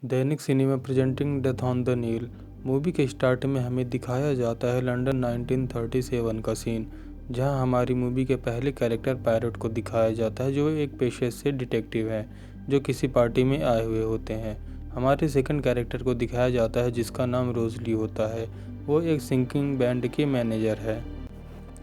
Dainik cinema presenting death on the Nile. Movie के start में हमें दिखाया जाता है लंदन 1937 का सीन, जहां हमारी मूवी के पहले कैरेक्टर पैरट को दिखाया जाता है, जो एक पेशे से डिटेक्टिव है जो किसी पार्टी में आए हुए होते हैं। हमारे सेकंड कैरेक्टर को दिखाया जाता है जिसका नाम रोजली होता है। वो एक सिंगिंग बैंड की मैनेजर है।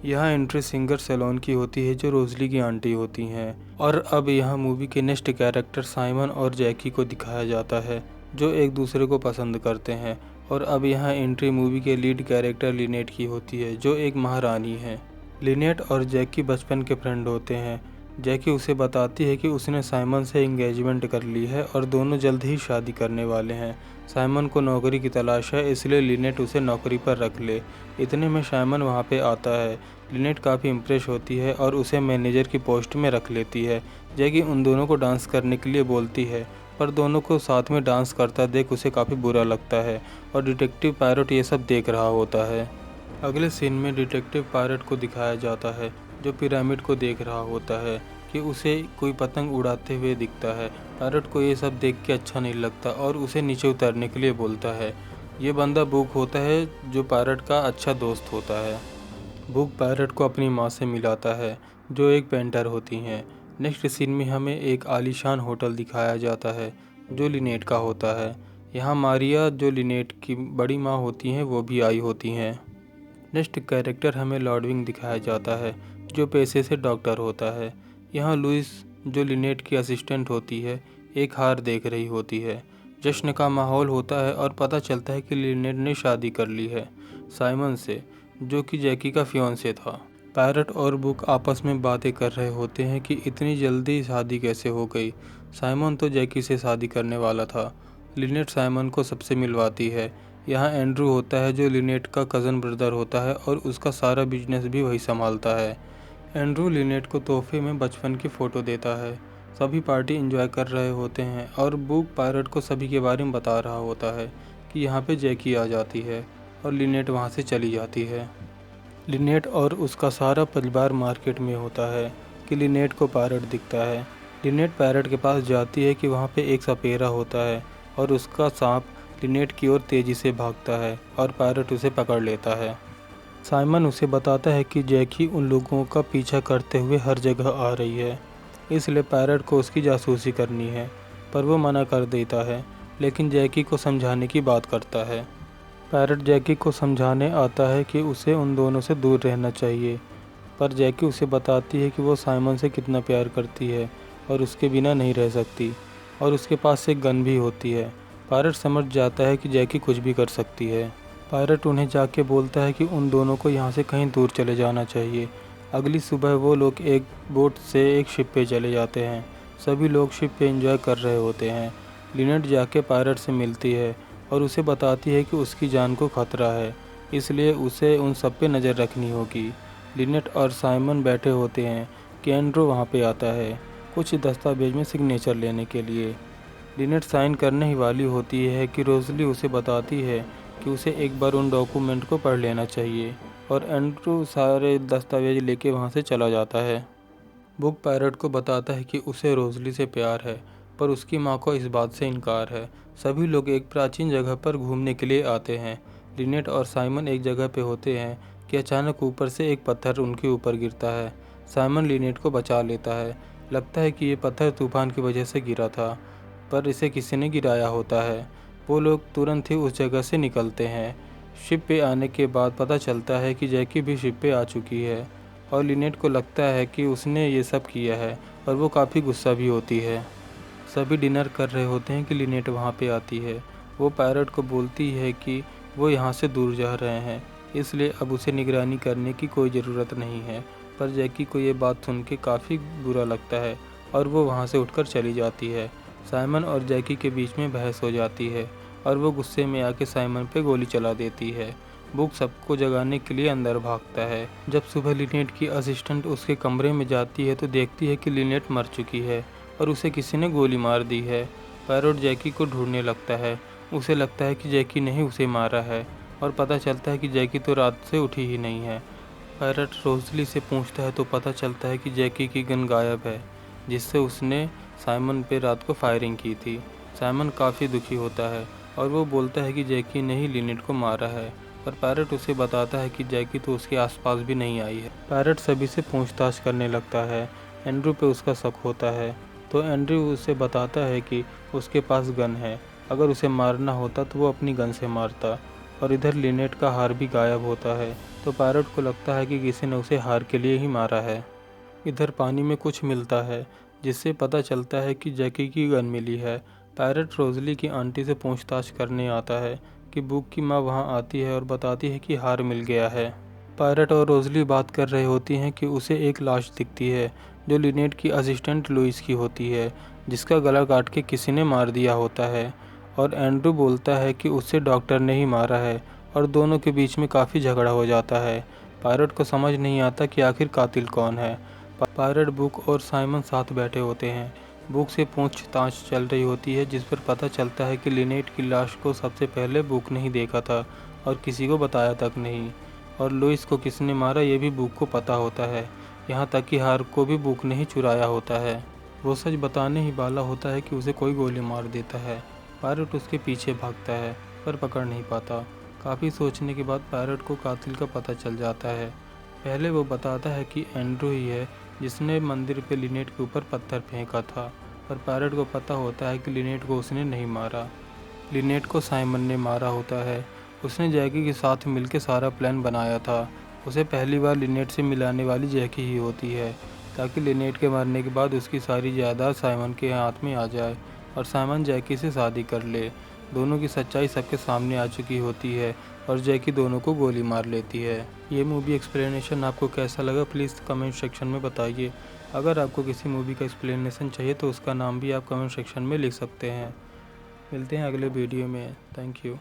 यहाँ एंट्री सिंगर सैलोन की होती है जो रोजली की आंटी होती हैं। और अब यहाँ मूवी के नेक्स्ट कैरेक्टर साइमन और जैकी को दिखाया जाता है जो एक दूसरे को पसंद करते हैं। और अब यहाँ एंट्री मूवी के लीड कैरेक्टर लिनेट की होती है जो एक महारानी है। लिनेट और जैकी बचपन के फ्रेंड होते हैं। जैकी उसे बताती है कि उसने साइमन से एंगेजमेंट कर ली है और दोनों जल्द ही शादी करने वाले हैं। साइमन को नौकरी की तलाश है, इसलिए लिनेट उसे नौकरी पर रख ले। इतने में साइमन वहाँ पे आता है। लिनेट काफ़ी इम्प्रेस होती है और उसे मैनेजर की पोस्ट में रख लेती है। जैकी उन दोनों को डांस करने के लिए बोलती है, पर दोनों को साथ में डांस करता देख उसे काफ़ी बुरा लगता है और डिटेक्टिव पैरट ये सब देख रहा होता है। अगले सीन में डिटेक्टिव पैरट को दिखाया जाता है जो पिरामिड को देख रहा होता है कि उसे कोई पतंग उड़ाते हुए दिखता है। पैरट को ये सब देख के अच्छा नहीं लगता और उसे नीचे उतरने के लिए बोलता है। ये बंदा बुक होता है जो पैरट का अच्छा दोस्त होता है। बुक पैरट को अपनी माँ से मिलाता है जो एक पेंटर होती हैं। नेक्स्ट सीन में हमें एक आलीशान होटल दिखाया जाता है जो लिनेट का होता है। यहाँ मारिया जो लिनेट की बड़ी माँ होती हैं वो भी आई होती हैं। नेक्स्ट कैरेक्टर हमें लॉडविंग दिखाया जाता है जो पेशे से डॉक्टर होता है। यहाँ लुइस जो लिनेट की असिस्टेंट होती है एक हार देख रही होती है। जश्न का माहौल होता है और पता चलता है कि लिनेट ने शादी कर ली है साइमन से, जो कि जैकी का फियांसे था। पैरट और बुक आपस में बातें कर रहे होते हैं कि इतनी जल्दी शादी कैसे हो गई। साइमन तो जैकी से शादी करने वाला था। लिनेट साइमन को सबसे मिलवाती है। यहाँ एंड्रू होता है जो लिनेट का कज़न ब्रदर होता है और उसका सारा बिजनेस भी वही संभालता है। एंड्रू लिनेट को तोहफे में बचपन की फ़ोटो देता है। सभी पार्टी एंजॉय कर रहे होते हैं और बुक पैरट को सभी के बारे में बता रहा होता है कि यहाँ पे जैकी आ जाती है और लिनेट वहाँ से चली जाती है। लिनेट और उसका सारा परिवार मार्केट में होता है कि लिनेट को पैरट दिखता है। लिनेट पैरट के पास जाती है कि वहाँ पे एक सपेरा होता है और उसका सांप लिनेट की ओर तेज़ी से भागता है और पैरट उसे पकड़ लेता है। साइमन उसे बताता है कि जैकी उन लोगों का पीछा करते हुए हर जगह आ रही है, इसलिए पैरट को उसकी जासूसी करनी है, पर वो मना कर देता है, लेकिन जैकी को समझाने की बात करता है। पैरट जैकी को समझाने आता है कि उसे उन दोनों से दूर रहना चाहिए, पर जैकी उसे बताती है कि वो साइमन से कितना प्यार करती है और उसके बिना नहीं रह सकती, और उसके पास एक गन भी होती है। पैरट समझ जाता है कि जैकी कुछ भी कर सकती है। पैरट उन्हें जाके बोलता है कि उन दोनों को यहाँ से कहीं दूर चले जाना चाहिए। अगली सुबह वो लोग एक बोट से एक शिप पे चले जाते हैं। सभी लोग शिप पे एंजॉय कर रहे होते हैं। लिनेट जाके पैरट से मिलती है और उसे बताती है कि उसकी जान को खतरा है, इसलिए उसे उन सब पे नज़र रखनी होगी। लिनेट और साइमन बैठे होते हैं कि एंड्रू वहाँ पे आता है कुछ दस्तावेज में सिग्नेचर लेने के लिए। लिनेट साइन करने ही वाली होती है कि रोजली उसे बताती है कि उसे एक बार उन डॉक्यूमेंट को पढ़ लेना चाहिए, और एंड्रू सारे दस्तावेज लेके वहाँ से चला जाता है। बुक पैरट को बताता है कि उसे रोजली से प्यार है, पर उसकी माँ को इस बात से इनकार है। सभी लोग एक प्राचीन जगह पर घूमने के लिए आते हैं। लिनेट और साइमन एक जगह पे होते हैं कि अचानक ऊपर से एक पत्थर उनके ऊपर गिरता है। साइमन लिनेट को बचा लेता है। लगता है कि ये पत्थर तूफान की वजह से गिरा था, पर इसे किसी ने गिराया होता है। वो लोग तुरंत ही उस जगह से निकलते हैं। शिप पे आने के बाद पता चलता है कि जैकी भी शिप पे आ चुकी है और लिनेट को लगता है कि उसने ये सब किया है और वो काफ़ी गुस्सा भी होती है। सभी डिनर कर रहे होते हैं कि लिनेट वहाँ पे आती है। वो पैरट को बोलती है कि वो यहाँ से दूर जा रहे हैं, इसलिए अब उसे निगरानी करने की कोई ज़रूरत नहीं है। पर जैकी को ये बात सुन के काफ़ी बुरा लगता है और वो वहाँ से उठकर चली जाती है। साइमन और जैकी के बीच में बहस हो जाती है और वो गुस्से में आके साइमन पे गोली चला देती है। बुक सबको जगाने के लिए अंदर भागता है। जब सुबह लिनेट की असिस्टेंट उसके कमरे में जाती है तो देखती है कि लिनेट मर चुकी है और उसे किसी ने गोली मार दी है। पैरट जैकी को ढूंढने लगता है। उसे लगता है कि जैकी ने ही उसे मारा है और पता चलता है कि जैकी तो रात से उठी ही नहीं है। पैरट रोजली से पूछता है तो पता चलता है कि जैकी की गन गायब है, जिससे उसने साइमन पे रात को फायरिंग की थी। साइमन काफ़ी दुखी होता है और वो बोलता है कि जैकी ने ही लिनेट को मारा है, पर पैरेट उसे बताता है कि जैकी तो उसके आसपास भी नहीं आई है। पैरेट सभी से पूछताछ करने लगता है। एंड्रू पे उसका शक होता है, तो एंड्रू उसे बताता है कि उसके पास गन है, अगर उसे मारना होता तो वो अपनी गन से मारता। और इधर लिनेट का हार भी गायब होता है, तो पैरेट को लगता है कि किसी ने उसे हार के लिए ही मारा है। इधर पानी में कुछ मिलता है, जिससे पता चलता है कि जैकी की गन मिली है। पैरेट रोजली की आंटी से पूछताछ करने आता है कि बुक की माँ वहाँ आती है और बताती है कि हार मिल गया है। पैरेट और रोजली बात कर रही होती हैं कि उसे एक लाश दिखती है, जो लिनेट की असिस्टेंट लुइस की होती है, जिसका गला काट के किसी ने मार दिया होता है। और एंड्रू बोलता है कि उसे डॉक्टर ने ही मारा है, और दोनों के बीच में काफ़ी झगड़ा हो जाता है। पैरेट को समझ नहीं आता कि आखिर कातिल कौन है। पैरेट, बुक और साइमन साथ बैठे होते हैं। बुक से पूछताछ चल रही होती है, जिस पर पता चलता है कि लिनेट की लाश को सबसे पहले बुक ने ही देखा था और किसी को बताया तक नहीं। और लुइस को किसने मारा ये भी बुक को पता होता है, यहाँ तक कि हार को भी बुक ने ही चुराया होता है। वो सच बताने ही वाला होता है कि उसे कोई गोली मार देता है। पैरेट उसके पीछे भागता है, पर पकड़ नहीं पाता। काफ़ी सोचने के बाद पैरेट को कातिल का पता चल जाता है। पहले वो बताता है कि एंड्रू ही है जिसने मंदिर पे लिनेट के ऊपर पत्थर फेंका था, पर पैरेट को पता होता है कि लिनेट को उसने नहीं मारा। लिनेट को साइमन ने मारा होता है। उसने जैकी के साथ मिलकर सारा प्लान बनाया था। उसे पहली बार लिनेट से मिलाने वाली जैकी ही होती है, ताकि लिनेट के मरने के बाद उसकी सारी जायदाद साइमन के हाथ में आ जाए और साइमन जैकी से शादी कर ले। दोनों की सच्चाई सबके सामने आ चुकी होती है और जैकी दोनों को गोली मार लेती है। ये मूवी एक्सप्लेनेशन आपको कैसा लगा प्लीज़ कमेंट सेक्शन में बताइए। अगर आपको किसी मूवी का एक्सप्लेनेशन चाहिए तो उसका नाम भी आप कमेंट सेक्शन में लिख सकते हैं। मिलते हैं अगले वीडियो में। Thank you.